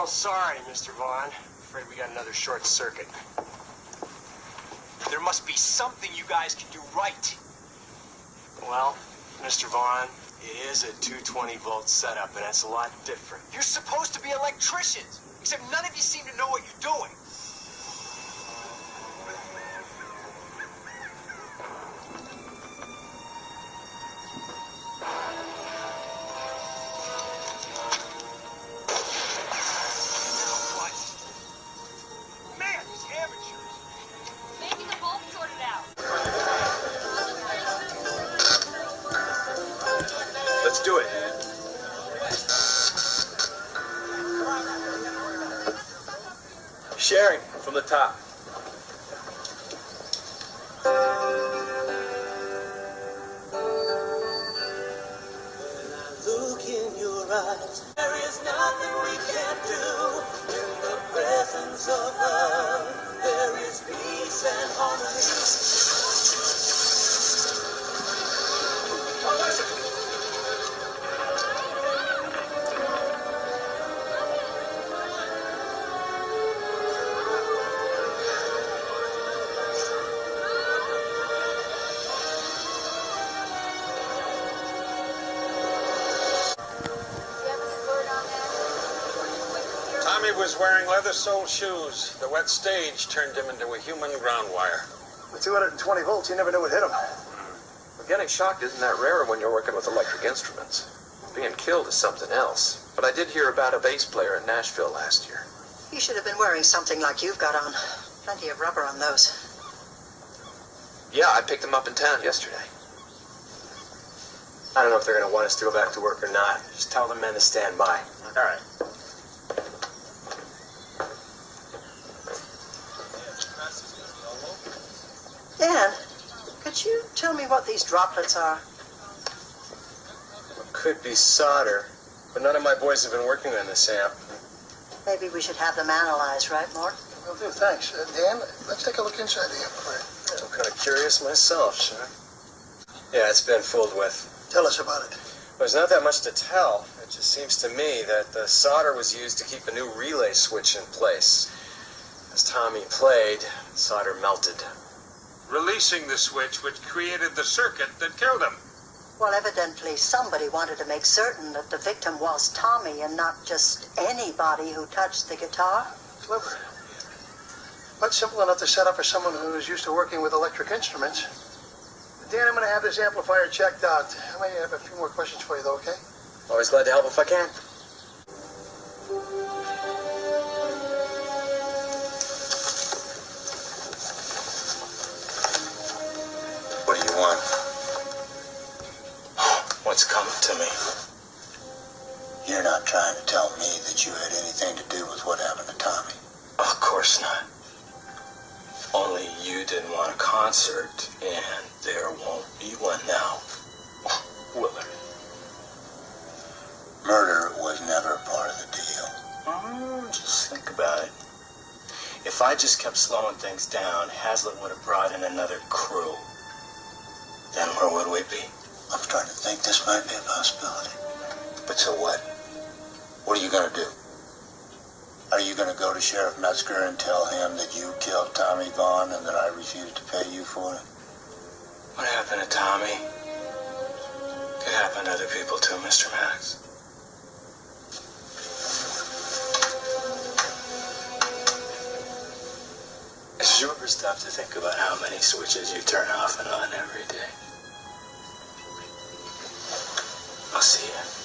Real sorry, Mr. Vaughn. Afraid we got another short circuit. There must be something you guys can do right. Well, Mr. Vaughn, it is a 220-volt setup, and that's a lot different. You're supposed to be electricians, except none of you seem to know what you're doing. Man, these amateurs. Maybe the bulb sorted out. Let's do it. Sharing from the top. Look in your eyes. There is nothing we can't do in the presence of love. There is peace and harmony. Tommy was wearing leather-soled shoes. The wet stage turned him into a human ground wire. With 220 volts, you never knew what hit him. Well, getting shocked isn't that rare when you're working with electric instruments. Being killed is something else. But I did hear about a bass player in Nashville last year. You should have been wearing something like you've got on. Plenty of rubber on those. Yeah, I picked him up in town yesterday. I don't know if they're going to want us to go back to work or not. Just tell the men to stand by. All right. Dan, could you tell me what these droplets are? Could be solder, but none of my boys have been working on this amp. Maybe we should have them analyzed, right, Mort? Will do, thanks. Dan, let's take a look inside the amplifier. I'm kind of curious myself, sir. Yeah, it's been fooled with. Tell us about it. There's not that much to tell. It just seems to me that the solder was used to keep a new relay switch in place. As Tommy played, the solder melted. Releasing the switch which created the circuit that killed him. Well, evidently somebody wanted to make certain that the victim was Tommy and not just anybody who touched the guitar. Clever. But simple enough to set up for someone who is used to working with electric instruments. Dan, I'm going to have this amplifier checked out. I may have a few more questions for you, though, okay? Always glad to help if I can. What do you want? What's coming to me? You're not trying to tell me that you had anything to do with what happened to Tommy. Of course not. Only you didn't want a concert, and there won't be one now. Will there? Murder was never part of the deal. Just think about it. If I just kept slowing things down, Hazlitt would have brought in another crew. Then where would we be? I'm starting to think this might be a possibility. But so what? What are you going to do? Are you going to go to Sheriff Metzger and tell him that you killed Tommy Vaughn and that I refused to pay you for it? What happened to Tommy could happen to other people too, Mr. Max. It's your stuff to think about how many switches you turn off and on every day. I'll see you.